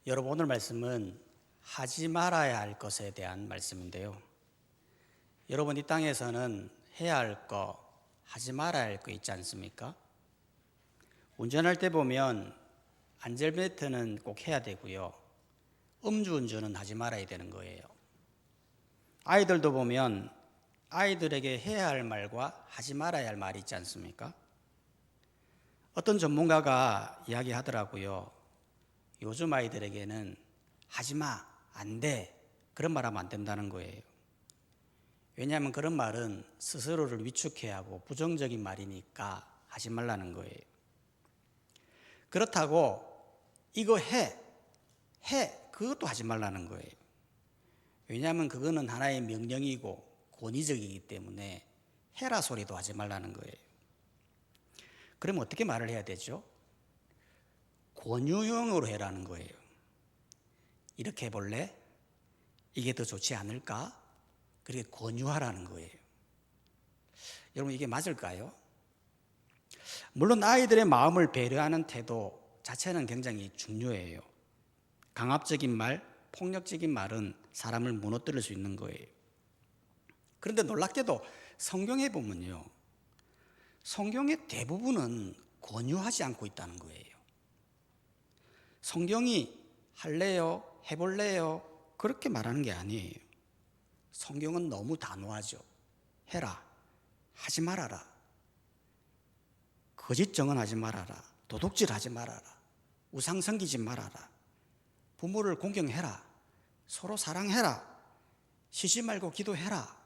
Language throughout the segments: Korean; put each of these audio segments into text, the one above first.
여러분, 오늘 말씀은 하지 말아야 할 것에 대한 말씀인데요. 여러분, 이 땅에서는 해야 할 거, 하지 말아야 할 거 있지 않습니까? 운전할 때 보면 안전벨트는 꼭 해야 되고요. 음주운전은 하지 말아야 되는 거예요. 아이들도 보면 아이들에게 해야 할 말과 하지 말아야 할 말이 있지 않습니까? 어떤 전문가가 이야기하더라고요. 요즘 아이들에게는 하지 마, 안 돼, 그런 말 하면 안 된다는 거예요. 왜냐하면 그런 말은 스스로를 위축해 하고 부정적인 말이니까 하지 말라는 거예요. 그렇다고 이거 해, 그것도 하지 말라는 거예요. 왜냐하면 그거는 하나의 명령이고 권위적이기 때문에 해라 소리도 하지 말라는 거예요. 그럼 어떻게 말을 해야 되죠? 권유형으로 해라는 거예요. 이렇게 해볼래? 이게 더 좋지 않을까? 그렇게 권유하라는 거예요. 여러분, 이게 맞을까요? 물론 아이들의 마음을 배려하는 태도 자체는 굉장히 중요해요. 강압적인 말, 폭력적인 말은 사람을 무너뜨릴 수 있는 거예요. 그런데 놀랍게도 성경에 보면요, 성경의 대부분은 권유하지 않고 있다는 거예요. 성경이 할래요? 해볼래요? 그렇게 말하는 게 아니에요. 성경은 너무 단호하죠. 해라, 하지 말아라, 거짓 증언하지 말아라, 도둑질하지 말아라, 우상 섬기지 말아라, 부모를 공경해라, 서로 사랑해라, 쉬지 말고 기도해라.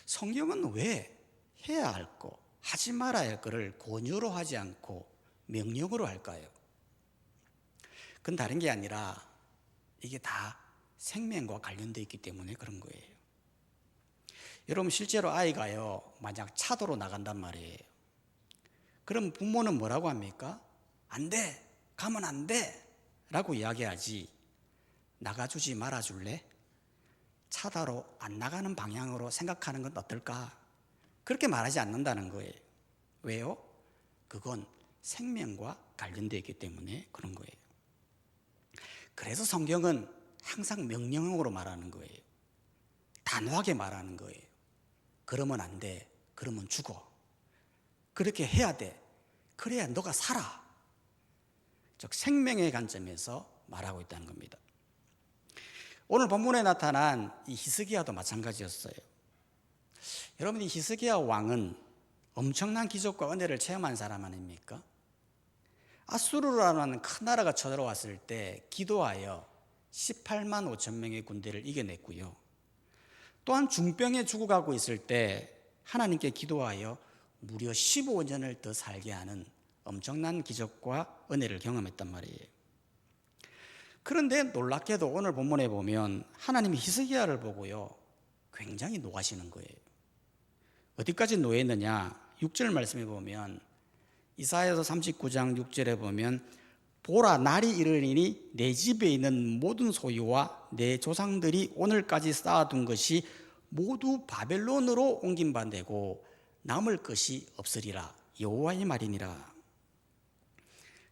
성경은 왜 해야 할 거, 하지 말아야 할 거를 권유로 하지 않고 명령으로 할까요? 그건 다른 게 아니라 이게 다 생명과 관련되어 있기 때문에 그런 거예요. 여러분, 실제로 아이가요, 만약 차도로 나간단 말이에요. 그럼 부모는 뭐라고 합니까? 안 돼, 가면 안 돼 라고 이야기하지, 나가주지 말아줄래? 차도로 안 나가는 방향으로 생각하는 건 어떨까? 그렇게 말하지 않는다는 거예요. 왜요? 그건 생명과 관련되어 있기 때문에 그런 거예요. 그래서 성경은 항상 명령형으로 말하는 거예요. 단호하게 말하는 거예요. 그러면 안 돼, 그러면 죽어, 그렇게 해야 돼, 그래야 너가 살아. 즉 생명의 관점에서 말하고 있다는 겁니다. 오늘 본문에 나타난 이 히스기야도 마찬가지였어요. 여러분, 이 히스기야 왕은 엄청난 기적과 은혜를 체험한 사람 아닙니까? 아수르라는 큰 나라가 쳐들어왔을 때 기도하여 18만 5천 명의 군대를 이겨냈고요. 또한 중병에 죽어가고 있을 때 하나님께 기도하여 무려 15년을 더 살게 하는 엄청난 기적과 은혜를 경험했단 말이에요. 그런데 놀랍게도 오늘 본문에 보면 하나님이 히스기야를 보고요, 굉장히 노하시는 거예요. 어디까지 노했느냐? 6절 말씀에 보면, 이사야서 39장 6절에 보면, 보라, 날이 이르리니 내 집에 있는 모든 소유와 내 조상들이 오늘까지 쌓아둔 것이 모두 바벨론으로 옮긴 바 되고 남을 것이 없으리라. 여호와의 말이니라.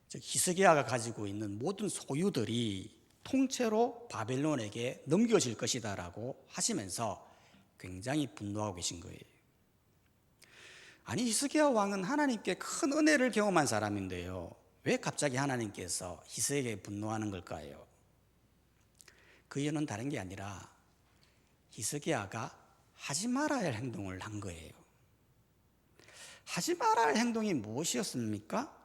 즉 히스기야가 가지고 있는 모든 소유들이 통째로 바벨론에게 넘겨질 것이다라고 하시면서 굉장히 분노하고 계신 거예요. 아니, 히스기야 왕은 하나님께 큰 은혜를 경험한 사람인데요, 왜 갑자기 하나님께서 히스기야에게 분노하는 걸까요? 그 이유는 다른 게 아니라 히스기야가 하지 말아야 할 행동을 한 거예요. 하지 말아야 할 행동이 무엇이었습니까?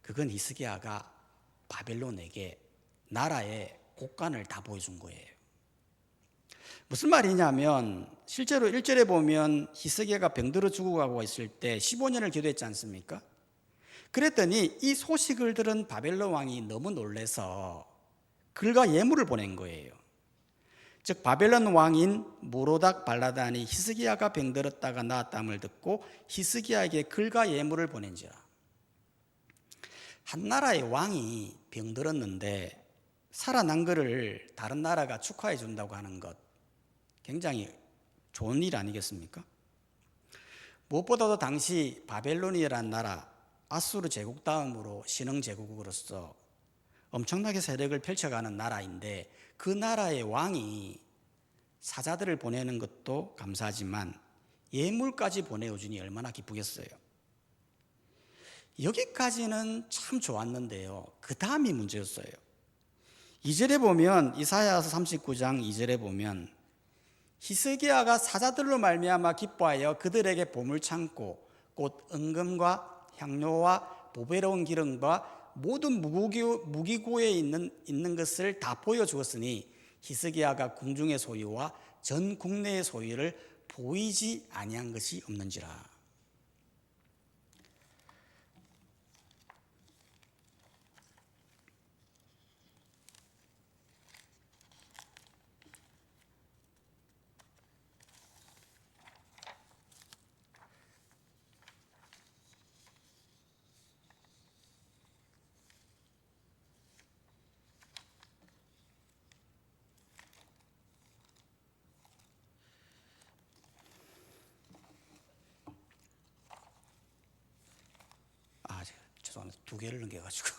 그건 히스기야가 바벨론에게 나라의 곳간을 다 보여준 거예요. 무슨 말이냐면, 실제로 1절에 보면 히스기야가 병들어 죽어가고 있을 때 15년을 기도했지 않습니까? 그랬더니 이 소식을 들은 바벨론 왕이 너무 놀라서 글과 예물을 보낸 거예요. 즉 바벨론 왕인 모로닥 발라단이 히스기야가 병들었다가 나았다함을 듣고 히스기야에게 글과 예물을 보낸지라. 한 나라의 왕이 병들었는데 살아난 것을 다른 나라가 축하해 준다고 하는 것, 굉장히 좋은 일 아니겠습니까? 무엇보다도 당시 바벨론이라는 나라, 아수르 제국 다음으로 신흥 제국으로서 엄청나게 세력을 펼쳐가는 나라인데 그 나라의 왕이 사자들을 보내는 것도 감사하지만 예물까지 보내주니 얼마나 기쁘겠어요. 여기까지는 참 좋았는데요. 그 다음이 문제였어요. 2절에 보면 이사야서 39장 2절에 보면 히스기야가 사자들로 말미암아 기뻐하여 그들에게 보물창고 곧 은금과 향료와 보배로운 기름과 모든 무기고에 있는 것을 다 보여주었으니 히스기야가 궁중의 소유와 전 국내의 소유를 보이지 아니한 것이 없는지라. 죄송합니다. 두 개를 넘겨가지고.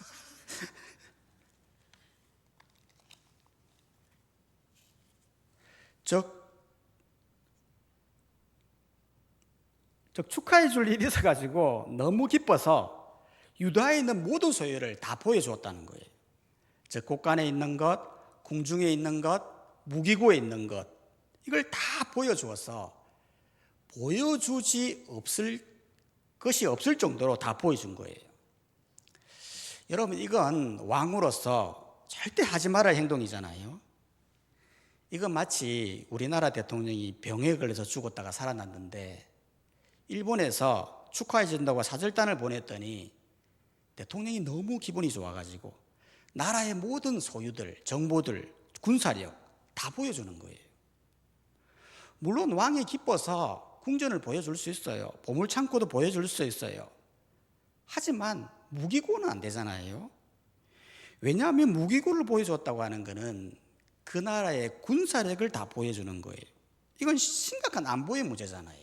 즉 축하해 줄 일이 있어가지고 너무 기뻐서 유다에 있는 모든 소유를 다 보여주었다는 거예요. 즉 곳간에 있는 것, 궁중에 있는 것, 무기고에 있는 것, 이걸 다 보여주어서 보여주지 없을 것이 없을 정도로 다 보여준 거예요. 여러분, 이건 왕으로서 절대 하지 말아야 할 행동이잖아요. 이건 마치 우리나라 대통령이 병에 걸려서 죽었다가 살아났는데 일본에서 축하해 준다고 사절단을 보냈더니 대통령이 너무 기분이 좋아가지고 나라의 모든 소유들, 정보들, 군사력 다 보여주는 거예요. 물론 왕이 기뻐서 궁전을 보여줄 수 있어요. 보물창고도 보여줄 수 있어요. 하지만 무기고는 안 되잖아요. 왜냐하면 무기고를 보여줬다고 하는 것은 그 나라의 군사력을 다 보여주는 거예요. 이건 심각한 안보의 문제잖아요.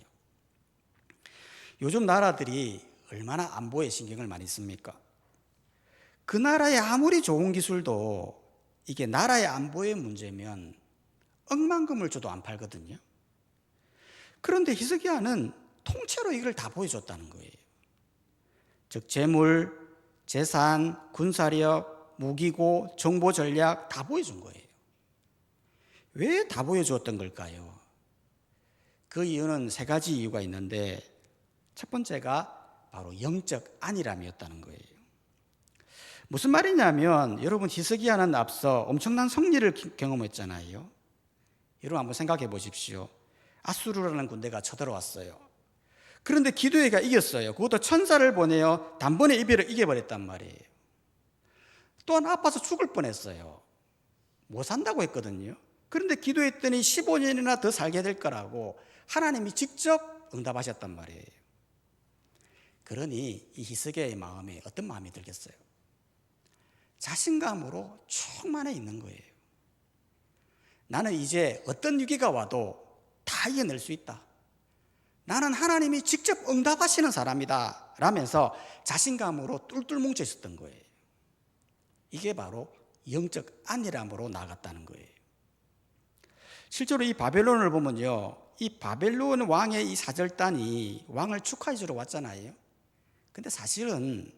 요즘 나라들이 얼마나 안보에 신경을 많이 씁니까? 그 나라에 아무리 좋은 기술도 이게 나라의 안보의 문제면 억만금을 줘도 안 팔거든요. 그런데 히스기야는 통째로 이걸 다 보여줬다는 거예요. 즉 재물, 재산, 군사력, 무기고, 정보 전략 다 보여준 거예요. 왜 다 보여주었던 걸까요? 그 이유는 세 가지 이유가 있는데 첫 번째가 바로 영적 안일함이었다는 거예요. 무슨 말이냐면 여러분 히스기야는 앞서 엄청난 승리를 경험했잖아요. 여러분 한번 생각해 보십시오. 아수르라는 군대가 쳐들어왔어요. 그런데 기드온이가 이겼어요. 그것도 천사를 보내어 단번에 이겨버렸단 말이에요. 또한 아파서 죽을 뻔했어요. 못 산다고 했거든요. 그런데 기도했더니 15년이나 더 살게 될 거라고 하나님이 직접 응답하셨단 말이에요. 그러니 이 히스기야의 마음에 어떤 마음이 들겠어요? 자신감으로 충만해 있는 거예요. 나는 이제 어떤 위기가 와도 다 이겨낼 수 있다. 나는 하나님이 직접 응답하시는 사람이다 라면서 자신감으로 뚫뚫 뭉쳐 있었던 거예요. 이게 바로 영적 안일함으로 나아갔다는 거예요. 실제로 이 바벨론을 보면요, 이 바벨론 왕의 이 사절단이 왕을 축하해 주러 왔잖아요. 근데 사실은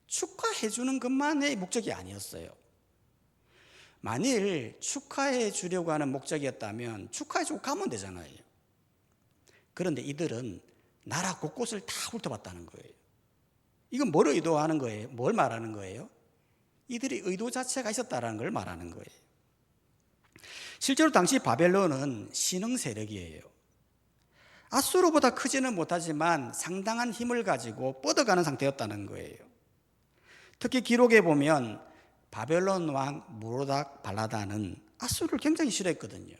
축하해 주는 것만의 목적이 아니었어요. 만일 축하해 주려고 하는 목적이었다면 축하해 주고 가면 되잖아요. 그런데 이들은 나라 곳곳을 다 훑어봤다는 거예요. 이건 뭘 의도하는 거예요? 뭘 말하는 거예요? 이들이 의도 자체가 있었다는 걸 말하는 거예요. 실제로 당시 바벨론은 신흥 세력이에요. 아수르보다 크지는 못하지만 상당한 힘을 가지고 뻗어가는 상태였다는 거예요. 특히 기록에 보면 바벨론 왕 무로닥 발라다는 아수르를 굉장히 싫어했거든요.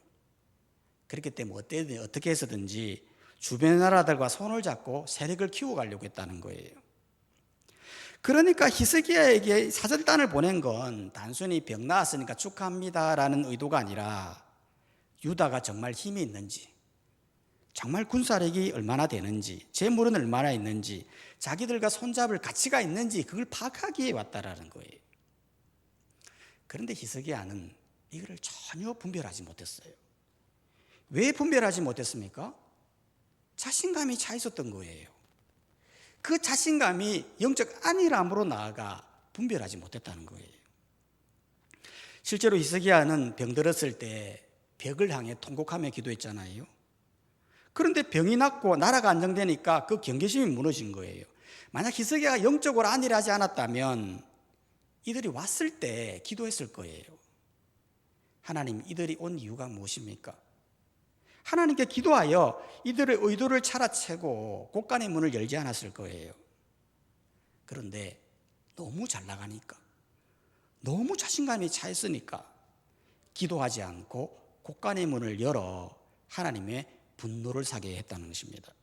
그렇기 때문에 어떻게 해서든지 주변 나라들과 손을 잡고 세력을 키워가려고 했다는 거예요. 그러니까 히스기야에게 사절단을 보낸 건 단순히 병 나았으니까 축하합니다라는 의도가 아니라 유다가 정말 힘이 있는지, 정말 군사력이 얼마나 되는지, 재물은 얼마나 있는지, 자기들과 손잡을 가치가 있는지 그걸 파악하기 위해 왔다라는 거예요. 그런데 히스기야는 이거를 전혀 분별하지 못했어요. 왜 분별하지 못했습니까? 자신감이 차 있었던 거예요. 그 자신감이 영적 안일함으로 나아가 분별하지 못했다는 거예요. 실제로 히스기야는 병들었을 때 벽을 향해 통곡하며 기도했잖아요. 그런데 병이 낫고 나라가 안정되니까 그 경계심이 무너진 거예요. 만약 히스기야가 영적으로 안일하지 않았다면 이들이 왔을 때 기도했을 거예요. 하나님, 이들이 온 이유가 무엇입니까? 하나님께 기도하여 이들의 의도를 차라채고 곳간의 문을 열지 않았을 거예요. 그런데 너무 잘 나가니까, 너무 자신감이 차 있으니까 기도하지 않고 곳간의 문을 열어 하나님의 분노를 사게 했다는 것입니다.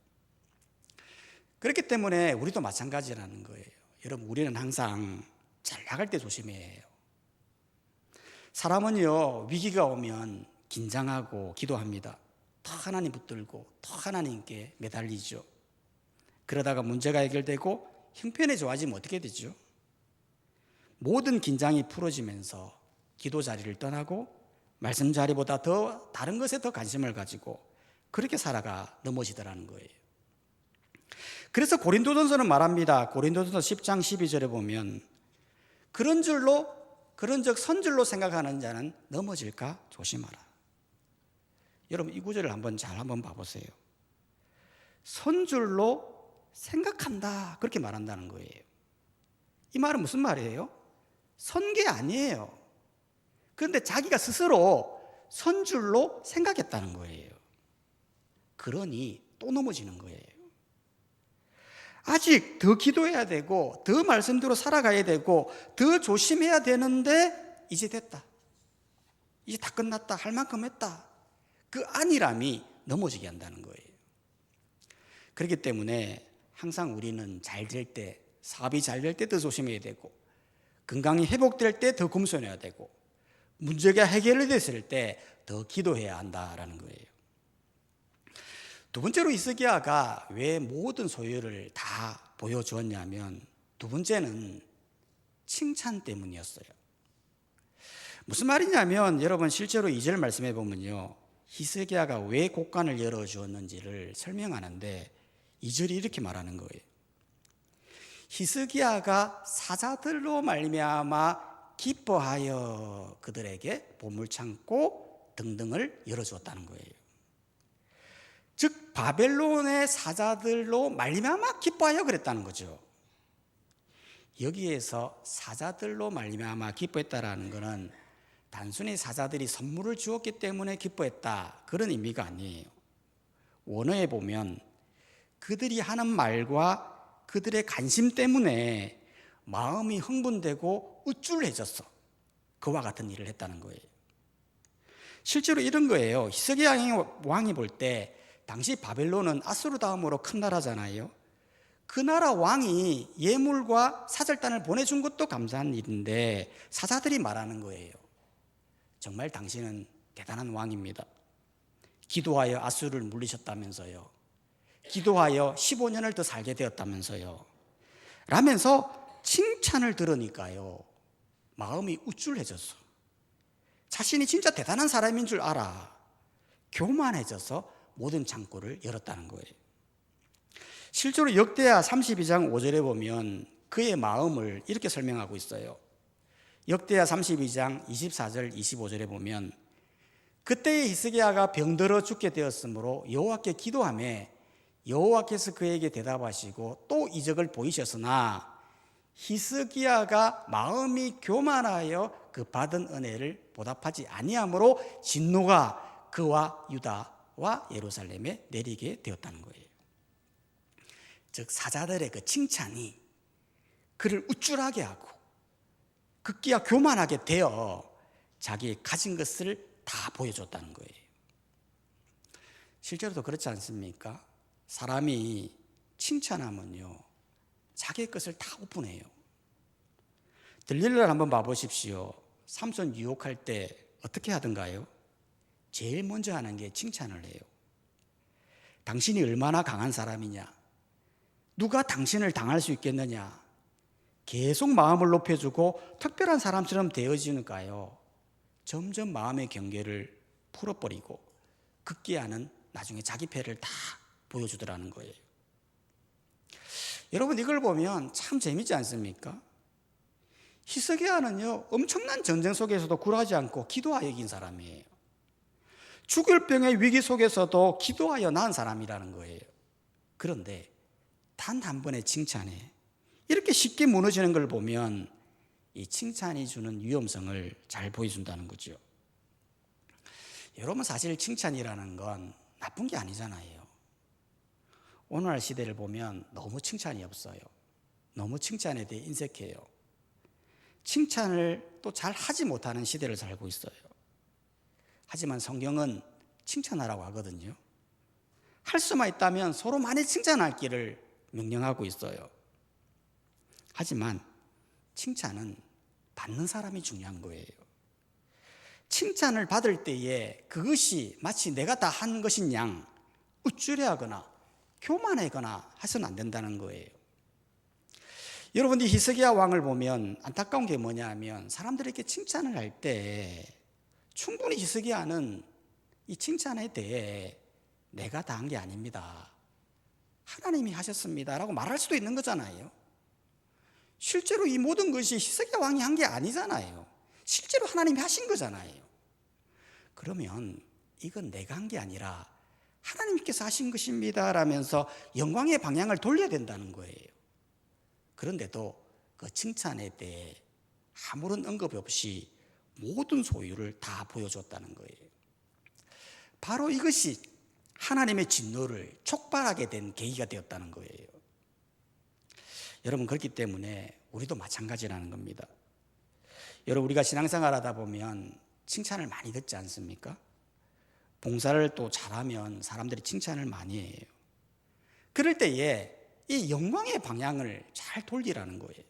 그렇기 때문에 우리도 마찬가지라는 거예요. 여러분, 우리는 항상 잘 나갈 때 조심해야 해요. 사람은요, 위기가 오면 긴장하고 기도합니다. 더 하나님 붙들고 더 하나님께 매달리죠. 그러다가 문제가 해결되고 형편해져야지면 어떻게 되죠? 모든 긴장이 풀어지면서 기도 자리를 떠나고 말씀 자리보다 더 다른 것에 더 관심을 가지고 그렇게 살아가 넘어지더라는 거예요. 그래서 고린도전서는 말합니다. 고린도전서 10장 12절에 보면 그런즉 선줄로 생각하는 자는 넘어질까 조심하라. 여러분, 이 구절을 잘 한번 봐보세요. 선줄로 생각한다, 그렇게 말한다는 거예요. 이 말은 무슨 말이에요? 선게 아니에요. 그런데 자기가 스스로 선줄로 생각했다는 거예요. 그러니 또 넘어지는 거예요. 아직 더 기도해야 되고 더 말씀대로 살아가야 되고 더 조심해야 되는데 이제 됐다, 이제 다 끝났다, 할 만큼 했다, 그 안일함이 넘어지게 한다는 거예요. 그렇기 때문에 항상 우리는 잘 될 때, 사업이 잘 될 때 더 조심해야 되고 건강이 회복될 때 더 겸손해야 되고 문제가 해결이 됐을 때 더 기도해야 한다라는 거예요. 두 번째로 히스기야가 왜 모든 소유를 다 보여주었냐면 두 번째는 칭찬 때문이었어요. 무슨 말이냐면 여러분, 실제로 2절 말씀해 보면요, 히스기야가 왜 곳간을 열어주었는지를 설명하는데 2절이 이렇게 말하는 거예요. 히스기야가 사자들로 말미암아 기뻐하여 그들에게 보물창고 등등을 열어주었다는 거예요. 즉 바벨론의 사자들로 말미암아 기뻐하여 그랬다는 거죠. 여기에서 사자들로 말미암아 기뻐했다라는 것은 단순히 사자들이 선물을 주었기 때문에 기뻐했다, 그런 의미가 아니에요. 원어에 보면 그들이 하는 말과 그들의 관심 때문에 마음이 흥분되고 우쭐해졌어, 그와 같은 일을 했다는 거예요. 실제로 이런 거예요. 히스기야 왕이 볼 때 당시 바벨론은 아수르 다음으로 큰 나라잖아요. 그 나라 왕이 예물과 사절단을 보내준 것도 감사한 일인데 사자들이 말하는 거예요. 정말 당신은 대단한 왕입니다. 기도하여 아수르를 물리셨다면서요. 기도하여 15년을 더 살게 되었다면서요. 라면서 칭찬을 들으니까요, 마음이 우쭐해졌어. 자신이 진짜 대단한 사람인 줄 알아. 교만해져서 모든 창고를 열었다는 거예요. 실제로 역대하 32장 5절에 보면 그의 마음을 이렇게 설명하고 있어요. 역대하 32장 24절 25절에 보면 그때의 히스기야가 병들어 죽게 되었으므로 여호와께 기도하며 여호와께서 그에게 대답하시고 또 이적을 보이셨으나 히스기야가 마음이 교만하여 그 받은 은혜를 보답하지 아니하므로 진노가 그와 유다와 예루살렘에 내리게 되었다는 거예요. 즉 사자들의 그 칭찬이 그를 우쭐하게 하고 급기야 교만하게 되어 자기 가진 것을 다 보여줬다는 거예요. 실제로도 그렇지 않습니까? 사람이 칭찬하면요, 자기의 것을 다 오픈해요. 들릴라를 한번 봐보십시오. 삼손 유혹할 때 어떻게 하던가요? 제일 먼저 하는 게 칭찬을 해요. 당신이 얼마나 강한 사람이냐? 누가 당신을 당할 수 있겠느냐? 계속 마음을 높여주고 특별한 사람처럼 되어지니까요, 점점 마음의 경계를 풀어버리고 급기야는 나중에 자기 패를 다 보여주더라는 거예요. 여러분, 이걸 보면 참 재미지 않습니까? 히스기야는요, 엄청난 전쟁 속에서도 굴하지 않고 기도하여 이긴 사람이에요. 죽을 병의 위기 속에서도 기도하여 나은 사람이라는 거예요. 그런데 단 한 번의 칭찬에 이렇게 쉽게 무너지는 걸 보면 이 칭찬이 주는 위험성을 잘 보여준다는 거죠. 여러분, 사실 칭찬이라는 건 나쁜 게 아니잖아요. 오늘날 시대를 보면 너무 칭찬이 없어요. 너무 칭찬에 대해 인색해요. 칭찬을 또 잘 하지 못하는 시대를 살고 있어요. 하지만 성경은 칭찬하라고 하거든요. 할 수만 있다면 서로 많이 칭찬하기를 명령하고 있어요. 하지만 칭찬은 받는 사람이 중요한 거예요. 칭찬을 받을 때에 그것이 마치 내가 다 한 것인 양 우쭐해하거나 교만하거나 해서는 안 된다는 거예요. 여러분, 이 히스기야 왕을 보면 안타까운 게 뭐냐 하면 사람들에게 칭찬을 할 때 충분히 히스기야는 이 칭찬에 대해 내가 다 한 게 아닙니다, 하나님이 하셨습니다 라고 말할 수도 있는 거잖아요. 실제로 이 모든 것이 히스기야 왕이 한 게 아니잖아요. 실제로 하나님이 하신 거잖아요. 그러면 이건 내가 한 게 아니라 하나님께서 하신 것입니다 라면서 영광의 방향을 돌려야 된다는 거예요. 그런데도 그 칭찬에 대해 아무런 언급 없이 모든 소유를 다 보여줬다는 거예요. 바로 이것이 하나님의 진노를 촉발하게 된 계기가 되었다는 거예요. 여러분, 그렇기 때문에 우리도 마찬가지라는 겁니다. 여러분, 우리가 신앙생활 하다 보면 칭찬을 많이 듣지 않습니까? 봉사를 또 잘하면 사람들이 칭찬을 많이 해요. 그럴 때에 이 영광의 방향을 잘 돌리라는 거예요.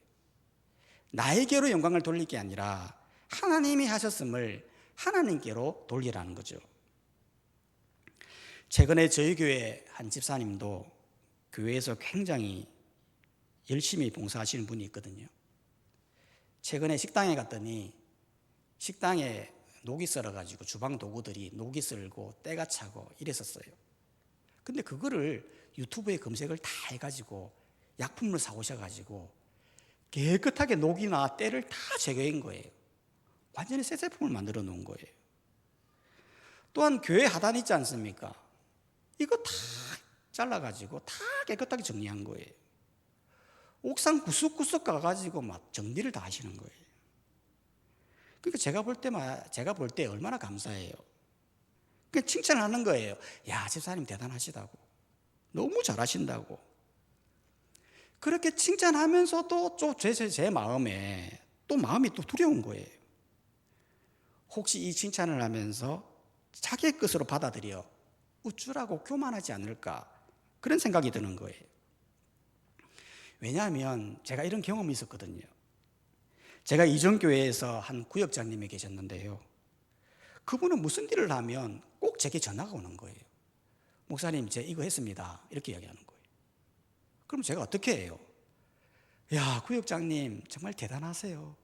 나에게로 영광을 돌릴 게 아니라 하나님이 하셨음을 하나님께로 돌리라는 거죠. 최근에 저희 교회 한 집사님도 교회에서 굉장히 열심히 봉사하시는 분이 있거든요. 최근에 식당에 갔더니 식당에 녹이 썰어가지고 주방 도구들이 녹이 썰고 때가 차고 이랬었어요. 근데 그거를 유튜브에 검색을 다 해가지고 약품을 사오셔가지고 깨끗하게 녹이나 때를 다 제거한 거예요. 완전히 새 제품을 만들어 놓은 거예요. 또한 교회 하단 있지 않습니까? 이거 다 잘라가지고 다 깨끗하게 정리한 거예요. 옥상 구석구석 가가지고 막 정리를 다 하시는 거예요. 그러니까 제가 볼 때 얼마나 감사해요. 그러니까 칭찬하는 거예요. 야, 집사님 대단하시다고. 너무 잘하신다고. 그렇게 칭찬하면서도 제 마음에 또 마음이 또 두려운 거예요. 혹시 이 칭찬을 하면서 자기의 것으로 받아들여 우쭐하고 교만하지 않을까, 그런 생각이 드는 거예요. 왜냐하면 제가 이런 경험이 있었거든요. 제가 이전교회에서 한 구역장님이 계셨는데요, 그분은 무슨 일을 하면 꼭 제게 전화가 오는 거예요. 목사님, 제 이거 했습니다, 이렇게 이야기하는 거예요. 그럼 제가 어떻게 해요? 야, 구역장님 정말 대단하세요.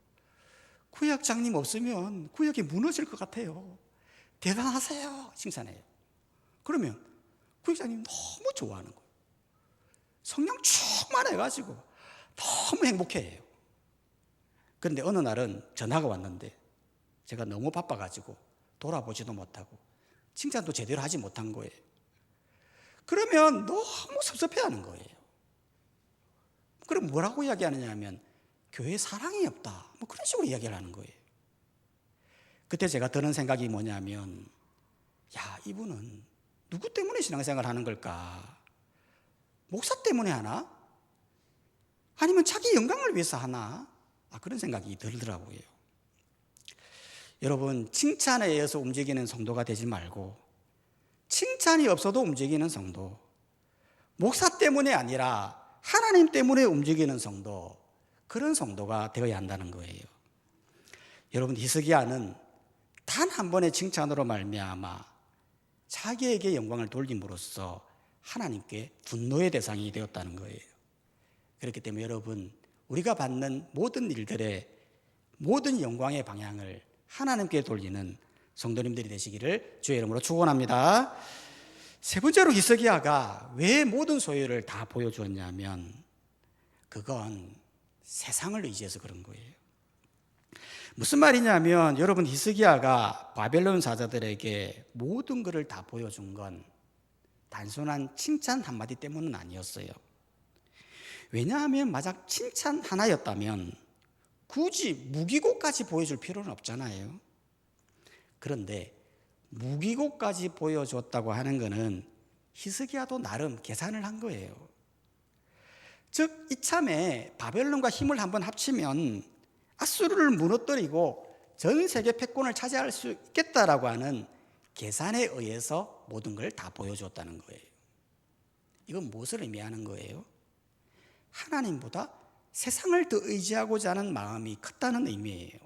구역장님 없으면 구역이 무너질 것 같아요. 대단하세요, 칭찬해요. 그러면 구역장님 너무 좋아하는 거예요. 성령 충만해가지고 너무 행복해해요. 그런데 어느 날은 전화가 왔는데 제가 너무 바빠가지고 돌아보지도 못하고 칭찬도 제대로 하지 못한 거예요. 그러면 너무 섭섭해하는 거예요. 그럼 뭐라고 이야기하느냐 하면 교회에 사랑이 없다, 뭐 그런 식으로 이야기를 하는 거예요. 그때 제가 드는 생각이 뭐냐면, 야, 이분은 누구 때문에 신앙생활을 하는 걸까? 목사 때문에 하나? 아니면 자기 영광을 위해서 하나? 그런 생각이 들더라고요. 여러분, 칭찬에 의해서 움직이는 성도가 되지 말고 칭찬이 없어도 움직이는 성도, 목사 때문에 아니라 하나님 때문에 움직이는 성도, 그런 성도가 되어야 한다는 거예요. 여러분, 히스기야는 단 한 번의 칭찬으로 말미암아 자기에게 영광을 돌림으로써 하나님께 분노의 대상이 되었다는 거예요. 그렇기 때문에 여러분, 우리가 받는 모든 일들의 모든 영광의 방향을 하나님께 돌리는 성도님들이 되시기를 주의 이름으로 축원합니다. 세 번째로 히스기야가 왜 모든 소유를 다 보여주었냐면 그건 세상을 의지해서 그런 거예요. 무슨 말이냐면 여러분, 히스기야가 바벨론 사자들에게 모든 것을 다 보여준 건 단순한 칭찬 한마디 때문은 아니었어요. 왜냐하면 만약 칭찬 하나였다면 굳이 무기고까지 보여줄 필요는 없잖아요. 그런데 무기고까지 보여줬다고 하는 것은 히스기야도 나름 계산을 한 거예요. 즉 이참에 바벨론과 힘을 한번 합치면 아수르를 무너뜨리고 전 세계 패권을 차지할 수 있겠다라고 하는 계산에 의해서 모든 걸 다 보여줬다는 거예요. 이건 무엇을 의미하는 거예요? 하나님보다 세상을 더 의지하고자 하는 마음이 컸다는 의미예요.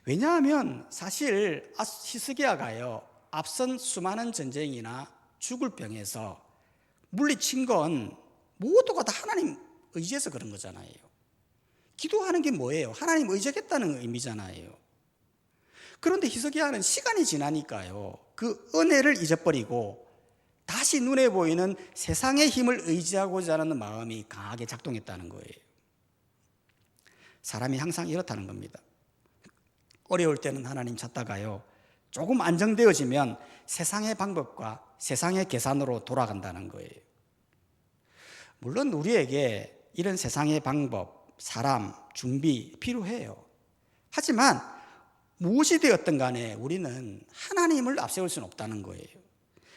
왜냐하면 사실 히스기야가요, 앞선 수많은 전쟁이나 죽을 병에서 물리친 건 모두가 다 하나님 의지해서 그런 거잖아요. 기도하는 게 뭐예요? 하나님 의지하겠다는 의미잖아요. 그런데 히스기야는 시간이 지나니까요, 그 은혜를 잊어버리고 다시 눈에 보이는 세상의 힘을 의지하고자 하는 마음이 강하게 작동했다는 거예요. 사람이 항상 이렇다는 겁니다. 어려울 때는 하나님 찾다가요, 조금 안정되어지면 세상의 방법과 세상의 계산으로 돌아간다는 거예요. 물론 우리에게 이런 세상의 방법, 사람, 준비 필요해요. 하지만 무엇이 되었든 간에 우리는 하나님을 앞세울 수는 없다는 거예요.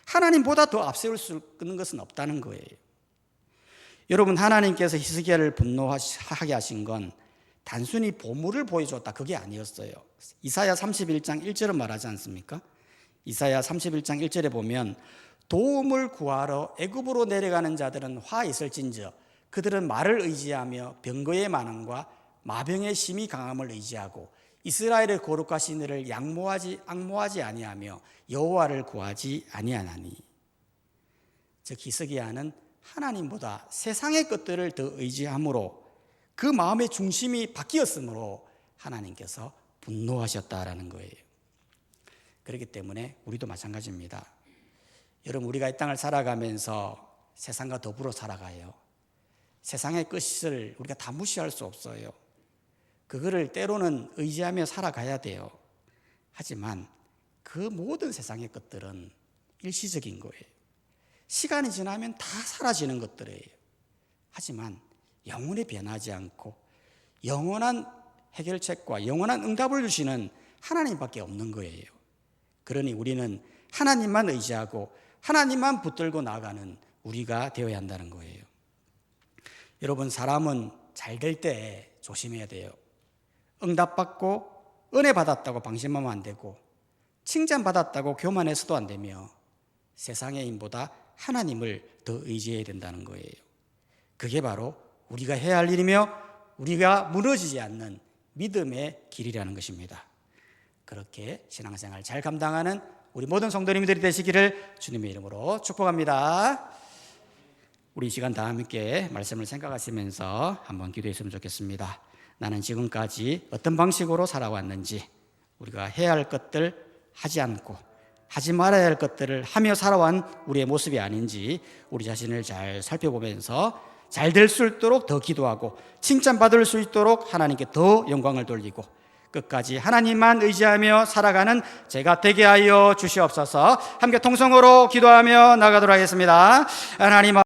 하나님보다 더 앞세울 수 있는 것은 없다는 거예요. 여러분, 하나님께서 히스기야를 분노하게 하신 건 단순히 보물을 보여줬다, 그게 아니었어요. 이사야 31장 1절은 말하지 않습니까? 이사야 31장 1절에 보면 도움을 구하러 애굽으로 내려가는 자들은 화 있을진저 그들은 말을 의지하며 병거의 많음과 마병의 심히 강함을 의지하고 이스라엘의 거룩하신 이를 앙모하지 아니하며 여호와를 구하지 아니하나니. 즉 히스기야는 하나님보다 세상의 것들을 더 의지함으로 그 마음의 중심이 바뀌었으므로 하나님께서 분노하셨다라는 거예요. 그렇기 때문에 우리도 마찬가지입니다. 여러분, 우리가 이 땅을 살아가면서 세상과 더불어 살아가요. 세상의 것을 우리가 다 무시할 수 없어요. 그거를 때로는 의지하며 살아가야 돼요. 하지만 그 모든 세상의 것들은 일시적인 거예요. 시간이 지나면 다 사라지는 것들이에요. 하지만 영원히 변하지 않고 영원한 해결책과 영원한 응답을 주시는 하나님밖에 없는 거예요. 그러니 우리는 하나님만 의지하고 하나님만 붙들고 나아가는 우리가 되어야 한다는 거예요. 여러분, 사람은 잘 될 때 조심해야 돼요. 응답받고 은혜 받았다고 방심하면 안 되고 칭찬받았다고 교만해서도 안 되며 세상의 힘보다 하나님을 더 의지해야 된다는 거예요. 그게 바로 우리가 해야 할 일이며 우리가 무너지지 않는 믿음의 길이라는 것입니다. 그렇게 신앙생활 잘 감당하는 우리 모든 성도님들이 되시기를 주님의 이름으로 축복합니다. 우리 이 시간 다 함께 말씀을 생각하시면서 한번 기도했으면 좋겠습니다. 나는 지금까지 어떤 방식으로 살아왔는지, 우리가 해야 할 것들 하지 않고 하지 말아야 할 것들을 하며 살아온 우리의 모습이 아닌지 우리 자신을 잘 살펴보면서 잘 될 수 있도록 더 기도하고 칭찬받을 수 있도록 하나님께 더 영광을 돌리고 끝까지 하나님만 의지하며 살아가는 제가 되게 하여 주시옵소서. 함께 통성으로 기도하며 나가도록 하겠습니다. 하나님